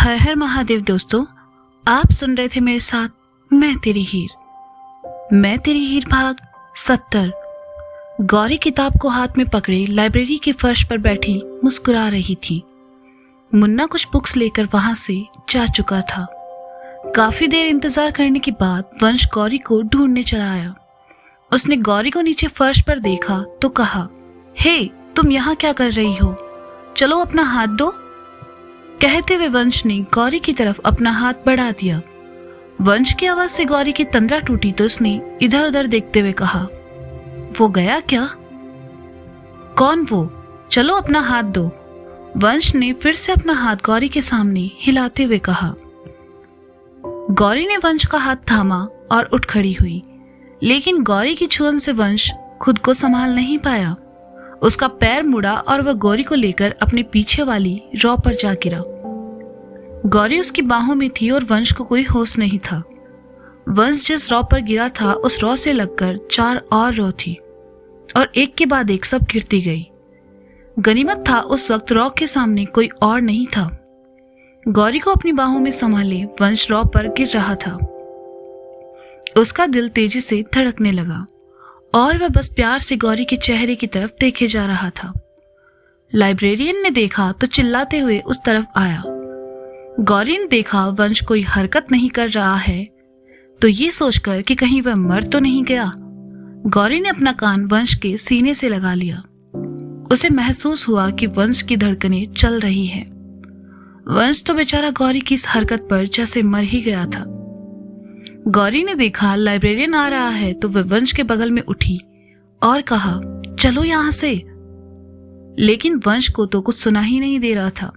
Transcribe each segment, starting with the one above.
हर हर महादेव दोस्तों, आप सुन रहे थे मेरे साथ मैं तेरी हीर भाग 70। गौरी किताब को हाथ में पकड़े लाइब्रेरी के फर्श पर बैठी मुस्कुरा रही थी। मुन्ना कुछ बुक्स लेकर वहां से जा चुका था। काफी देर इंतजार करने के बाद वंश गौरी को ढूंढने चला आया। उसने गौरी को नीचे फर्श पर देखा तो कहा, हे तुम यहाँ क्या कर रही हो? चलो अपना हाथ दो। कहते हुए वंश ने गौरी की तरफ अपना हाथ बढ़ा दिया। वंश की आवाज से गौरी की तंद्रा टूटी तो उसने इधर उधर देखते हुए कहा, वो गया क्या? कौन वो? चलो अपना हाथ दो। वंश ने फिर से अपना हाथ गौरी के सामने हिलाते हुए कहा। गौरी ने वंश का हाथ थामा और उठ खड़ी हुई, लेकिन गौरी की छुअन से वंश खुद को संभाल नहीं पाया। उसका पैर मुड़ा और वह गौरी को लेकर अपने पीछे वाली रॉ पर जा गिरा। गौरी उसकी बाहों में थी और वंश को कोई होश नहीं था। वंश जिस रॉ पर गिरा था उस रॉ से लगकर 4 और रॉ थी और एक के बाद एक सब गिरती गई। गनीमत था उस वक्त रॉ के सामने कोई और नहीं था। गौरी को अपनी बाहों में संभाले वंश रॉ पर गिर रहा था। उसका दिल तेजी से धड़कने लगा और वह बस प्यार से गौरी के चेहरे की तरफ देखे जा रहा था। लाइब्रेरियन ने देखा तो चिल्लाते हुए उस तरफ आया। गौरी ने देखा वंश कोई हरकत नहीं कर रहा है तो ये सोचकर कि कहीं वह मर तो नहीं गया, गौरी ने अपना कान वंश के सीने से लगा लिया। उसे महसूस हुआ कि वंश की धड़कनें चल रही है। वंश तो बेचारा गौरी की इस हरकत पर जैसे मर ही गया था। गौरी ने देखा लाइब्रेरियन आ रहा है तो वह वंश के बगल में उठी और कहा, चलो यहां से। लेकिन वंश को तो कुछ सुना ही नहीं दे रहा था।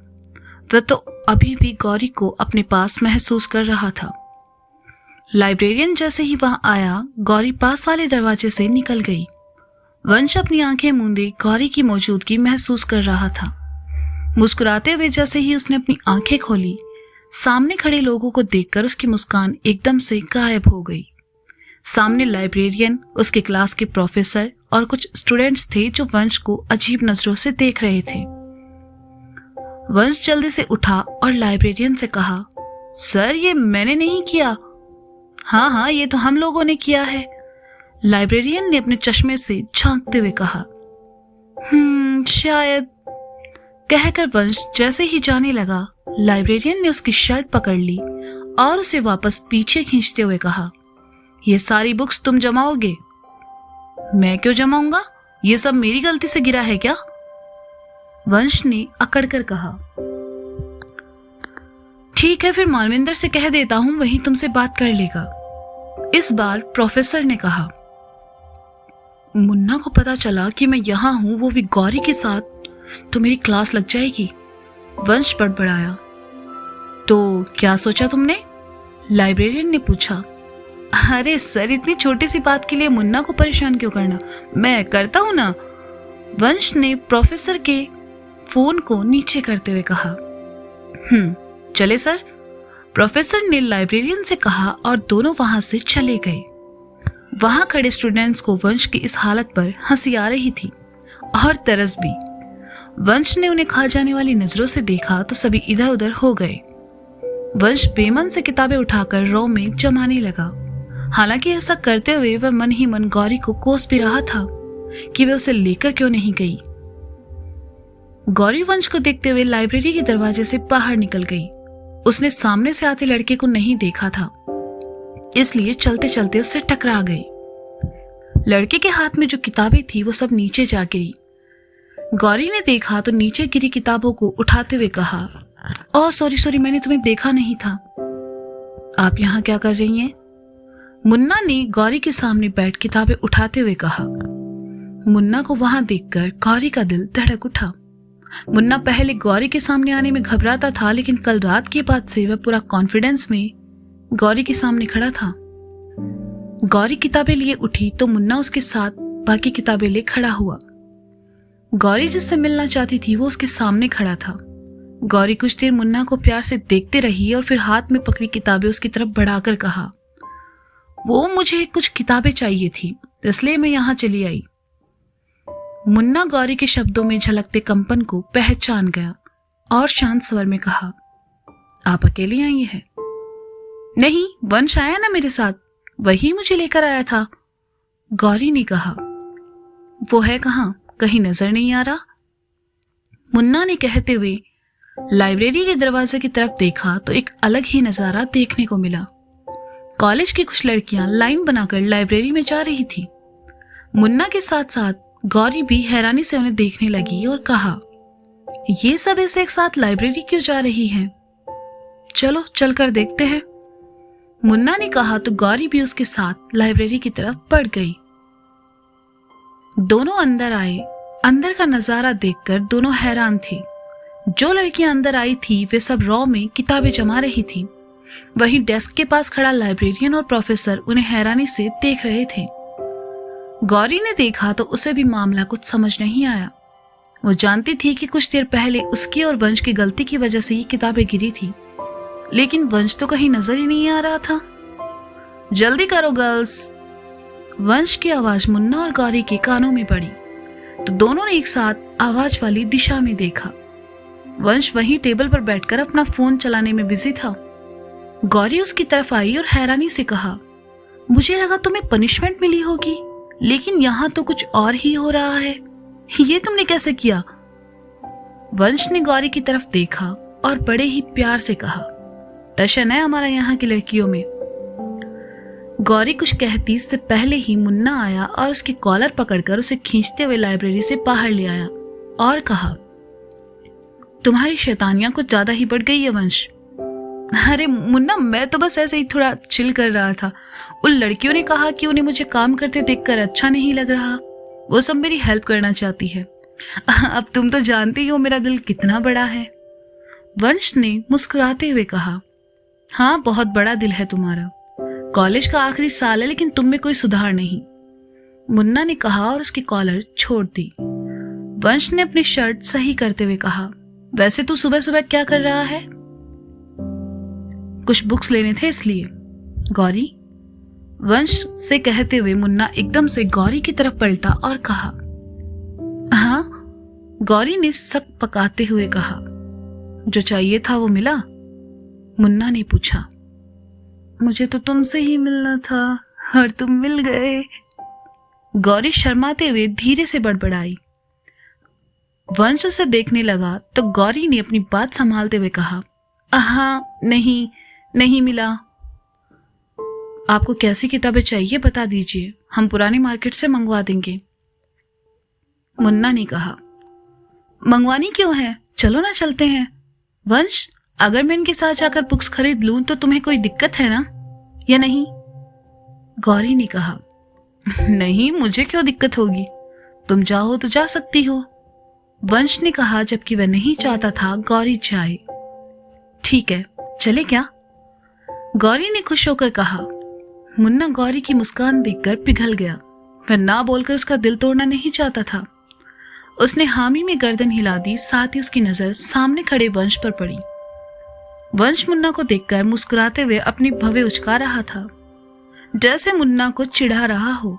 वह तो अभी भी गौरी को अपने पास महसूस कर रहा था। लाइब्रेरियन जैसे ही वहां आया, गौरी पास वाले दरवाजे से निकल गई। वंश अपनी आंखें मूंदे गौरी की मौजूदगी महसूस कर रहा था। मुस्कुराते हुए जैसे ही उसने अपनी आंखें खोली, सामने खड़े लोगों को देखकर उसकी मुस्कान एकदम से गायब हो गई। सामने लाइब्रेरियन, उसके क्लास के प्रोफेसर और कुछ स्टूडेंट्स थे जो वंश को अजीब नजरों से देख रहे थे। वंश जल्दी से उठा और लाइब्रेरियन से कहा, सर ये मैंने नहीं किया। हाँ, ये तो हम लोगों ने किया है, लाइब्रेरियन ने अपने चश्मे से झांकते हुए कहा। शायद। कहकर वंश जैसे ही जाने लगा, लाइब्रेरियन ने उसकी शर्ट पकड़ ली और उसे वापस पीछे खींचते हुए कहा, ये सारी बुक्स तुम जमाओगे? मैं क्यों जमाऊंगा? ये सब मेरी गलती से गिरा है क्या? वंश ने अकड़कर कहा। ठीक है, फिर मालविंदर से कह देता हूं, वही तुमसे बात कर लेगा। इस बार प्रोफेसर ने कहा। मुन्ना को पता चला कि मैं यहां हूं, वो भी गौरी के साथ, तो मेरी क्लास लग जाएगी। वंश बड़बड़ाया। तो क्या सोचा तुमने? लाइब्रेरियन ने पूछा। अरे सर, इतनी छोटी सी बात के लिए मुन्ना को परेशान क्यों करना, मैं करता हूं ना, वंश ने प्रोफेसर के फोन को नीचे करते हुए कहा। चले सर, प्रोफेसर ने लाइब्रेरियन से कहा और दोनों वहां से चले गए। वहां खड़े स्टूडेंट्स को वंश की इस हालत पर हंसी आ रही थी और तरस भी। वंश ने उन्हें खा जाने वाली नजरों से देखा तो सभी इधर उधर हो गए। वंश बेमन से किताबें उठाकर रॉ में जमाने लगा। हालांकि ऐसा करते हुए वह मन ही मन गौरी को कोस भी रहा था कि वह उसे लेकर क्यों नहीं गई। गौरी वंश को देखते हुए लाइब्रेरी के दरवाजे से बाहर निकल गई। उसने सामने से आते लड़के को नहीं देखा था, इसलिए चलते चलते उससे टकरा गई। लड़के के हाथ में जो किताबें थी वो सब नीचे जा गिरी। गौरी ने देखा तो नीचे गिरी किताबों को उठाते हुए कहा, ओह सॉरी, मैंने तुम्हें देखा नहीं था। आप यहाँ क्या कर रही हैं? मुन्ना ने गौरी के सामने बैठ किताबें उठाते हुए कहा। मुन्ना को वहां देखकर गौरी का दिल धड़क उठा। मुन्ना पहले गौरी के सामने आने में घबराता था, लेकिन कल रात के बाद से वह पूरा कॉन्फिडेंस में गौरी के सामने खड़ा था। गौरी किताबें लिए उठी तो मुन्ना उसके साथ बाकी किताबें ले खड़ा हुआ। गौरी जिससे मिलना चाहती थी वो उसके सामने खड़ा था। गौरी कुछ देर मुन्ना को प्यार से देखते रही और फिर हाथ में पकड़ी किताबें उसकी तरफ बढ़ाकर कहा, वो मुझे कुछ किताबें चाहिए थी, इसलिए मैं यहाँ चली आई। मुन्ना गौरी के शब्दों में झलकते कंपन को पहचान गया और शांत स्वर में कहा, आप अकेली आई हैं? नहीं, वंश आया ना मेरे साथ, वही मुझे लेकर आया था, गौरी ने कहा। वो है कहाँ? कहीं नजर नहीं आ रहा, मुन्ना ने कहते हुए लाइब्रेरी के दरवाजे की तरफ देखा तो एक अलग ही नजारा देखने को मिला। कॉलेज की कुछ लड़कियां लाइन बनाकर लाइब्रेरी में जा रही थी। मुन्ना के साथ साथ गौरी भी हैरानी से उन्हें देखने लगी और कहा, ये सब ऐसे एक साथ लाइब्रेरी क्यों जा रही हैं? चलो चलकर देखते हैं, मुन्ना ने कहा तो गौरी भी उसके साथ लाइब्रेरी की तरफ बढ़ गई। दोनों अंदर आए। अंदर का नजारा देखकर दोनों हैरान थी। जो लड़कियां अंदर आई थी वे सब रॉ में किताबें जमा रही थी। वहीं डेस्क के पास खड़ा लाइब्रेरियन और प्रोफेसर उन्हें हैरानी से देख रहे थे। गौरी ने देखा तो उसे भी मामला कुछ समझ नहीं आया। वो जानती थी कि कुछ देर पहले उसकी और वंश की गलती की वजह से ये किताबें गिरी थी, लेकिन वंश तो कहीं नजर ही नहीं आ रहा था। जल्दी करो गर्ल्स, वंश की आवाज मुन्ना और गौरी के कानों में पड़ी तो दोनों ने एक साथ आवाज वाली दिशा में देखा। वंश वहीं टेबल पर बैठकर अपना फोन चलाने में बिजी था। गौरी उसकी तरफ आई और हैरानी से कहा, मुझे लगा तुम्हें पनिशमेंट मिली होगी, लेकिन यहां तो कुछ और ही हो रहा है, ये तुमने कैसे किया? वंश ने गौरी की तरफ देखा और बड़े ही प्यार से कहा, टशन है हमारा यहाँ की लड़कियों में। गौरी कुछ कहती इससे पहले ही मुन्ना आया और उसकी कॉलर पकड़कर उसे खींचते हुए लाइब्रेरी से बाहर ले आया और कहा, तुम्हारी शैतानियां कुछ ज्यादा ही बढ़ गई है वंश। अरे मुन्ना, मैं तो बस ऐसे ही थोड़ा चिल कर रहा था। उन लड़कियों ने कहा कि उन्हें मुझे काम करते देखकर अच्छा नहीं लग रहा, वो सब मेरी हेल्प करना चाहती है। अब तुम तो जानती हो मेरा दिल कितना बड़ा है, वंश ने मुस्कुराते हुए कहा। हाँ, बहुत बड़ा दिल है तुम्हारा। कॉलेज का आखिरी साल है लेकिन तुम में कोई सुधार नहीं, मुन्ना ने कहा और उसकी कॉलर छोड़ दी। वंश ने अपनी शर्ट सही करते हुए कहा, वैसे तू सुबह सुबह क्या कर रहा है? कुछ बुक्स लेने थे इसलिए। गौरी, वंश से कहते हुए मुन्ना एकदम से गौरी की तरफ पलटा और कहा। हाँ, गौरी ने सक पकाते हुए कहा। जो चाहिए था वो मिला? मुन्ना ने पूछा। मुझे तो तुमसे ही मिलना था और तुम मिल गए, गौरी शर्माते हुए धीरे से बड़बड़ाई। वंश उसे देखने लगा तो गौरी ने अपनी बात संभालते हुए कहा, हाँ, नहीं मिला। आपको कैसी किताबें चाहिए बता दीजिए, हम पुरानी मार्केट से मंगवा देंगे, मुन्ना ने कहा। मंगवानी क्यों है, चलो ना चलते हैं। वंश, अगर मैं इनके साथ जाकर बुक्स खरीद लूं तो तुम्हें कोई दिक्कत है ना, या नहीं? गौरी ने कहा। नहीं, मुझे क्यों दिक्कत होगी, तुम चाहो तो जा सकती हो, वंश ने कहा, जबकि वह नहीं चाहता था गौरी जाए। ठीक है, चले क्या? गौरी ने खुश होकर कहा। मुन्ना गौरी की मुस्कान देखकर पिघल गया। वह ना बोलकर उसका दिल तोड़ना नहीं चाहता था। उसने हामी में गर्दन हिला दी, साथ ही उसकी नजर सामने खड़े वंश पर पड़ी। वंश मुन्ना को देखकर मुस्कुराते हुए अपनी भवें उचका रहा था, जैसे मुन्ना को चिढ़ा रहा हो।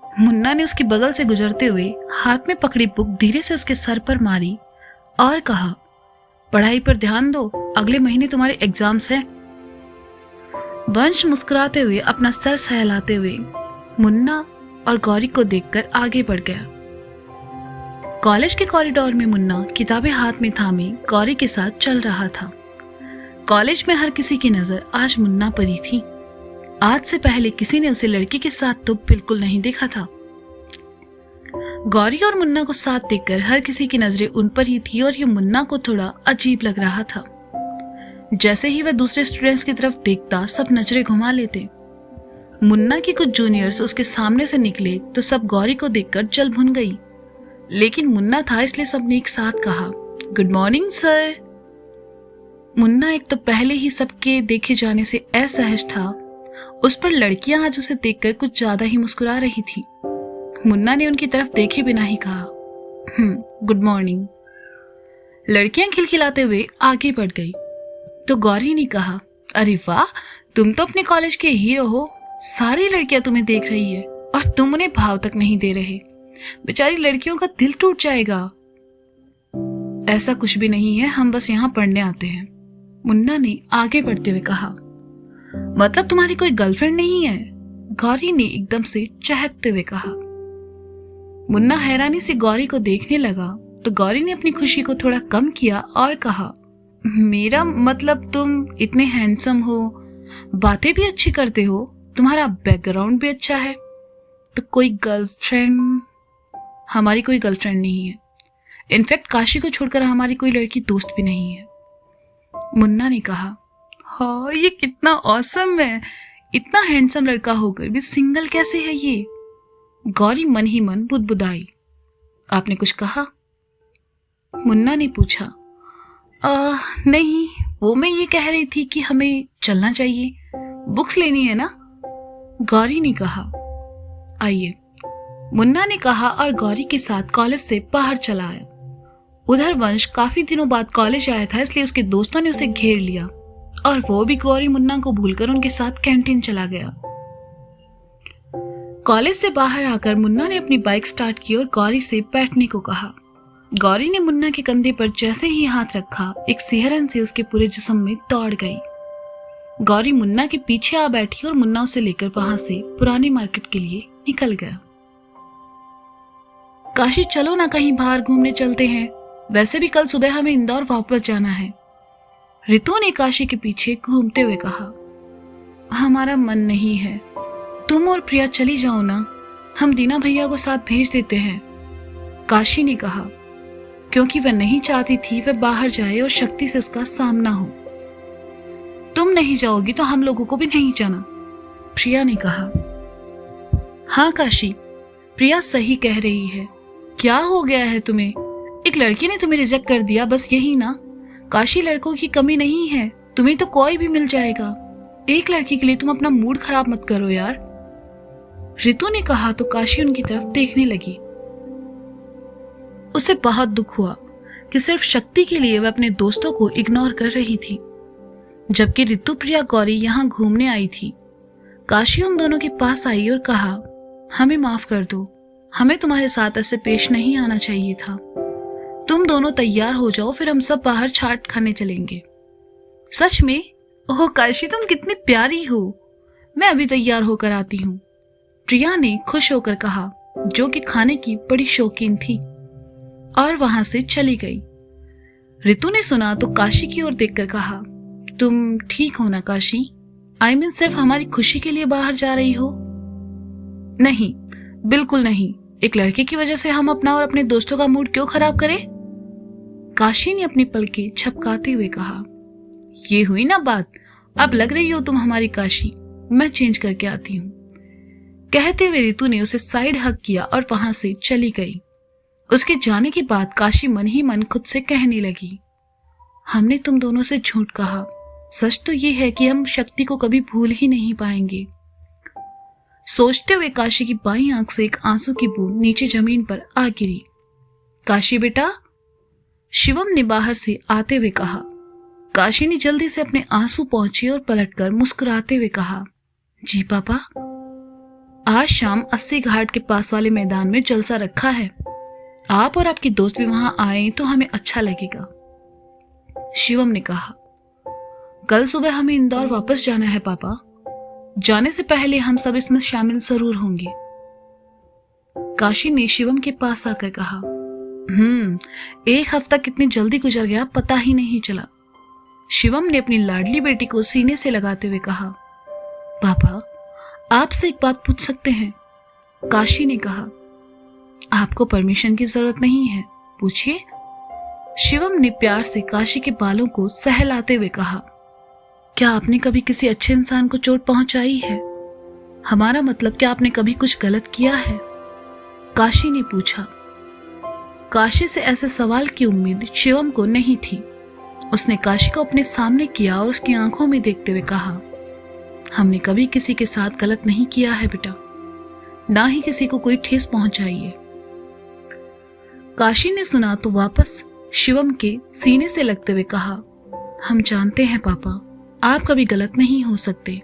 मुन्ना ने उसके बगल से गुजरते हुए हाथ में पकड़ी बुक धीरे से उसके सर पर मारी और कहा, पढ़ाई पर ध्यान दो, अगले महीने तुम्हारे एग्जाम्स हैं। वंश मुस्कुराते हुए अपना सर सहलाते हुए मुन्ना और गौरी को देखकर आगे बढ़ गया। कॉलेज के कॉरिडोर में मुन्ना किताबें हाथ में थामे गौरी के साथ चल रहा था। कॉलेज में हर किसी की नजर आज मुन्ना पर ही थी। आज से पहले किसी ने उसे लड़की के साथ तो बिल्कुल नहीं देखा था। गौरी और मुन्ना को साथ देखकर हर किसी की नजरें उन पर ही थी और ये मुन्ना को थोड़ा अजीब लग रहा था। जैसे ही वह दूसरे स्टूडेंट्स की तरफ देखता, सब नजरें घुमा लेते। मुन्ना के कुछ जूनियर्स उसके सामने से निकले तो सब गौरी को देखकर जल भुन गई, लेकिन मुन्ना था इसलिए सबने एक साथ कहा, गुड मॉर्निंग सर। मुन्ना एक तो पहले ही सबके देखे जाने से असहज था, उस पर लड़कियां आज उसे देखकर कुछ ज्यादा ही मुस्कुरा रही थी। मुन्ना ने उनकी तरफ देखे बिना ही कहा, गुड मॉर्निंग। लड़कियां खिलखिलाते हुए आगे बढ़ गई तो गौरी ने कहा, अरे वाह, तुम तो अपने कॉलेज के हीरो हो, सारी लड़कियां तुम्हें देख रही है और तुम उन्हें भाव तक नहीं दे रहे, बेचारी लड़कियों का दिल टूट जाएगा। ऐसा कुछ भी नहीं है, हम बस यहाँ पढ़ने आते हैं, मुन्ना ने आगे बढ़ते हुए कहा। मतलब तुम्हारी कोई गर्लफ्रेंड नहीं है? गौरी ने एकदम से चहकते हुए कहा। मुन्ना हैरानी से गौरी को देखने लगा तो गौरी ने अपनी खुशी को थोड़ा कम किया और कहा, मेरा मतलब तुम इतने हैंडसम हो, बातें भी अच्छी करते हो, तुम्हारा बैकग्राउंड भी अच्छा है, तो कोई गर्लफ्रेंड? हमारी कोई गर्लफ्रेंड नहीं है। इनफैक्ट काशी को छोड़कर हमारी कोई लड़की दोस्त भी नहीं है। मुन्ना ने कहा, हाँ ये कितना ऑसम है, इतना हैंडसम लड़का होकर भी सिंगल कैसे है ये? गौरी मन ही मन बुदबुदाई। आपने कुछ कहा? मुन्ना ने पूछा। नहीं, वो मैं ये कह रही थी कि हमें चलना चाहिए, बुक्स लेनी है ना? गौरी ने कहा। आइए, मुन्ना ने कहा और गौरी के साथ कॉलेज से बाहर चला आया। उधर वंश काफी दिनों बाद कॉलेज आया था, इसलिए उसके दोस्तों ने उसे घेर लिया और वो भी गौरी मुन्ना को भूलकर उनके साथ कैंटीन चला गया। कॉलेज से बाहर आकर मुन्ना ने अपनी बाइक स्टार्ट की और गौरी से बैठने को कहा। गौरी ने मुन्ना के कंधे पर जैसे ही हाथ रखा, एक सिहरन से उसके पूरे जिस्म में दौड़ गई। गौरी मुन्ना के पीछे आ बैठी और मुन्ना उसे लेकर वहां से पुरानी मार्केट के लिए निकल गया। काशी चलो ना कहीं बाहर घूमने चलते हैं, वैसे भी कल सुबह हमें इंदौर वापस जाना है। रितु ने काशी के पीछे घूमते हुए कहा। हमारा मन नहीं है, तुम और प्रिया चली जाओ ना, हम दीना भैया को साथ भेज देते हैं। काशी ने कहा, क्योंकि वह नहीं चाहती थी वह बाहर जाए और शक्ति से उसका सामना हो। तुम नहीं जाओगी तो हम लोगों को भी नहीं जाना, प्रिया ने कहा। हाँ काशी, प्रिया सही कह रही है, क्या हो गया है तुम्हें? एक लड़की ने तुम्हें रिजेक्ट कर दिया, बस यही ना? काशी, लड़कों की कमी नहीं है, तुम्हें तो कोई भी मिल जाएगा। एक लड़की के लिए तुम अपना मूड खराब मत करो यार, रितु ने कहा तो काशी उनकी तरफ देखने लगी। उसे बहुत दुख हुआ कि सिर्फ शक्ति के लिए वह अपने दोस्तों को इग्नोर कर रही थी, जबकि रितु, प्रिया, गौरी यहाँ घूमने आई थी। काशी उन दोनों के पास आई और कहा, हमें माफ कर दो, हमें तुम्हारे साथ ऐसे पेश नहीं आना चाहिए था। तुम दोनों तैयार हो जाओ, फिर हम सब बाहर चाट खाने चलेंगे। सच में? ओह काशी, तुम कितनी प्यारी हो, मैं अभी तैयार होकर आती हूँ, प्रिया ने खुश होकर कहा, जो कि खाने की बड़ी शौकीन थी, और वहां से चली गई। रितु ने सुना तो काशी की ओर देखकर कहा, तुम ठीक हो ना काशी? आई मीन सिर्फ हमारी खुशी के लिए बाहर जा रही हो? नहीं, बिल्कुल नहीं, एक लड़के की वजह से हम अपना और अपने दोस्तों का मूड क्यों खराब करें? काशी ने अपनी पलकें झपकाते हुए कहा। ये हुई ना बात, अब लग रही हो तुम हमारी काशी, मैं चेंज करके आती हूँ। कहते हुए रितु ने उसे साइड हग किया और वहां से चली गई। उसके जाने के बाद काशी मन ही मन खुद से कहने लगी, हमने तुम दोनों से झूठ कहा, सच तो ये है कि हम शक्ति को कभी भूल ही नहीं पाएंगे। सोचते हुए काशी की बाईं आंख से एक आंसू की बूंद नीचे जमीन पर आ गिरी। काशी बेटा, शिवम ने बाहर से आते हुए कहा। काशी ने जल्दी से अपने आंसू पहुंचे और पलटकर मुस्कुराते हुए कहा, जी पापा, आज शाम 80 घाट के पास वाले मैदान में जलसा रखा है, आप और आपकी दोस्त भी वहां आए तो हमें अच्छा लगेगा। शिवम ने कहा, कल सुबह हमें इंदौर वापस जाना है पापा, जाने से पहले हम सब इसमें शामिल जरूर होंगे। काशी ने शिवम के पास आकर कहा, एक हफ्ता कितनी जल्दी गुजर गया पता ही नहीं चला। शिवम ने अपनी लाडली बेटी को सीने से लगाते हुए कहा, पापा आपसे एक बात पूछ सकते हैं? काशी ने कहा, आपको परमिशन की जरूरत नहीं है, पूछिए। शिवम ने प्यार से काशी के बालों को सहलाते हुए कहा, क्या आपने कभी किसी अच्छे इंसान को चोट पहुंचाई है? हमारा मतलब क्या आपने कभी कुछ गलत किया है? काशी ने पूछा। काशी से ऐसे सवाल की उम्मीद शिवम को नहीं थी। उसने काशी को अपने सामने किया और उसकी आंखों में देखते हुए कहा, हमने कभी किसी के साथ गलत नहीं किया है बेटा, ना ही किसी को कोई ठेस पहुंचाई है। काशी ने सुना तो वापस शिवम के सीने से लगते हुए कहा, हम जानते हैं पापा, आप कभी गलत नहीं हो सकते,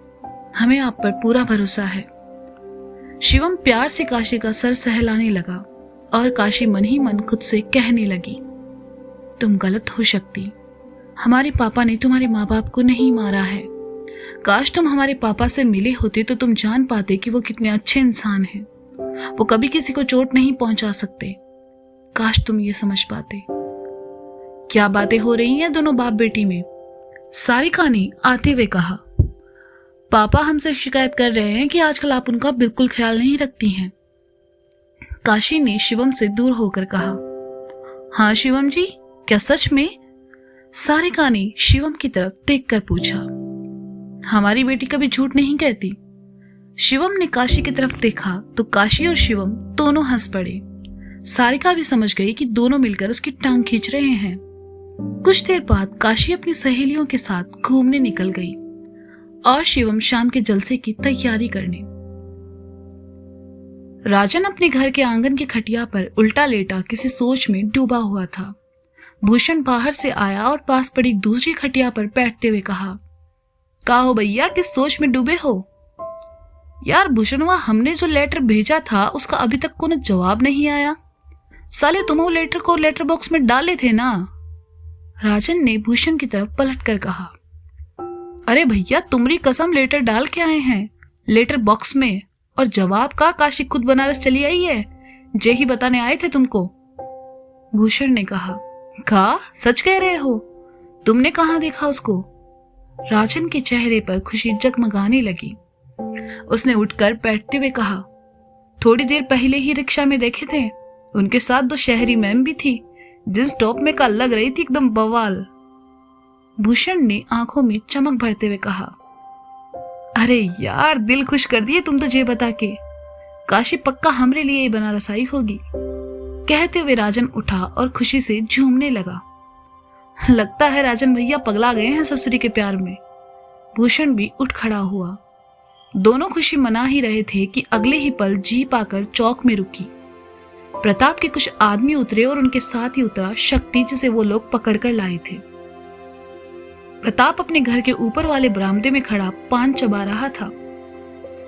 हमें आप पर पूरा भरोसा है। शिवम प्यार से काशी का सर सहलाने लगा और काशी मन ही मन खुद से कहने लगी, तुम गलत हो शक्ति, हमारे पापा ने तुम्हारे माँ बाप को नहीं मारा है। काश तुम हमारे पापा से मिले होते तो तुम जान पाते कि वो कितने अच्छे इंसान हैं। वो कभी किसी को चोट नहीं पहुंचा सकते। काश तुम ये समझ पाते। क्या बातें हो रही हैं दोनों बाप बेटी में? सारिका ने आते हुए कहा। पापा हमसे शिकायत कर रहे हैं कि आजकल आप उनका बिल्कुल ख्याल नहीं रखती हैं। काशी ने शिवम से दूर होकर कहा। हाँ शिवम जी, क्या सच में? सारिका ने शिवम की तरफ देखकर पूछा। हमारी बेटी कभी झूठ नहीं कहती। शिवम ने काशी की तरफ देखा तो काशी और शिवम दोनों हंस पड़े। सारिका भी समझ गई कि दोनों मिलकर उसकी टांग खींच रहे हैं। कुछ देर बाद काशी अपनी सहेलियों के साथ घूमने निकल गई और शिवम शाम के जलसे की तैयारी करने। राजन अपने घर के आंगन की खटिया पर उल्टा लेटा किसी सोच में डूबा हुआ था। भूषण बाहर से आया और पास पड़ी दूसरी खटिया पर बैठते हुए कहा, का हो भैया, किस सोच में डूबे हो? यार भूषणवा, हमने जो लेटर भेजा था उसका अभी तक कोनो जवाब नहीं आया। साले तुम वो लेटर को लेटर बॉक्स में डाले थे ना? राजन ने भूषण की तरफ पलटकर कहा। अरे भैया, तुम्हारी कसम लेटर डाल के आए हैं लेटर बॉक्स में, और जवाब का काशी खुद बनारस चली आई है, जे ही बताने आए थे तुमको। भूषण ने कहा, सच कह रहे हो? तुमने कहाँ देखा उसको? राजन के चेहरे पर खुशी जगमगाने लगी। उसने उठकर बैठते हुए कहा, थोड़ी देर पहले ही रिक्शा में देखे थे। उनके साथ 2 शहरी मैम भी थी। जिस टॉप में का लग रही थी एकदम बवाल। भूषण ने आंखों में चमक भरते हुए कहा, अरे यार, दिल खुश कर दिए तुम तो ये बता के। काशी पक्का हमरे लिए ही बनारस आई होगी। कहते हुए राजन उठा और खुशी से झूमने लगा। लगता है राजन भैया पगला गए हैं ससुरी के प्यार में। भूषण भी उठ खड़ा हुआ। दोनों खुशी मना ही रहे थे कि अगले ही पल जीप आकर चौक में रुकी। प्रताप के कुछ आदमी उतरे और उनके साथ ही उतरा शक्ति, जिसे वो लोग पकड़कर लाए थे। प्रताप अपने घर के ऊपर वाले बरामदे में खड़ा पान चबा रहा था।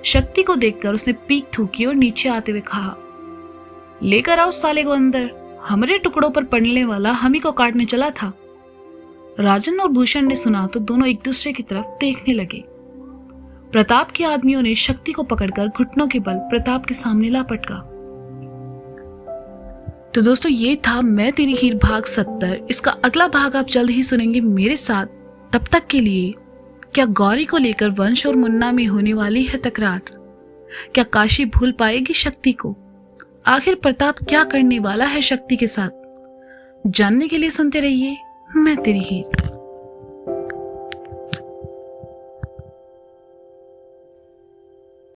शक्ति को देखकर उसने पीक थूकी और नीचे आते हुए कहा, लेकर आओ साले को अंदर। हमारे टुकड़ों पर पड़ने वाला हम ही को काटने चला था। राजन और भूषण ने सुना तो दोनों एक दूसरे की तरफ देखने लगे। प्रताप के आदमियों ने शक्ति को पकड़कर घुटनों के बल प्रताप के सामने ला पटका। तो दोस्तों, ये था मैं तेरी हीर भाग 70। इसका अगला भाग आप जल्द ही सुनेंगे मेरे साथ। तब तक के लिए, क्या गौरी को लेकर वंश और मुन्ना में होने वाली है तकरार? क्या काशी भूल पाएगी शक्ति को? आखिर प्रताप क्या करने वाला है शक्ति के साथ? जानने के लिए सुनते रहिए मैं तेरी हीर।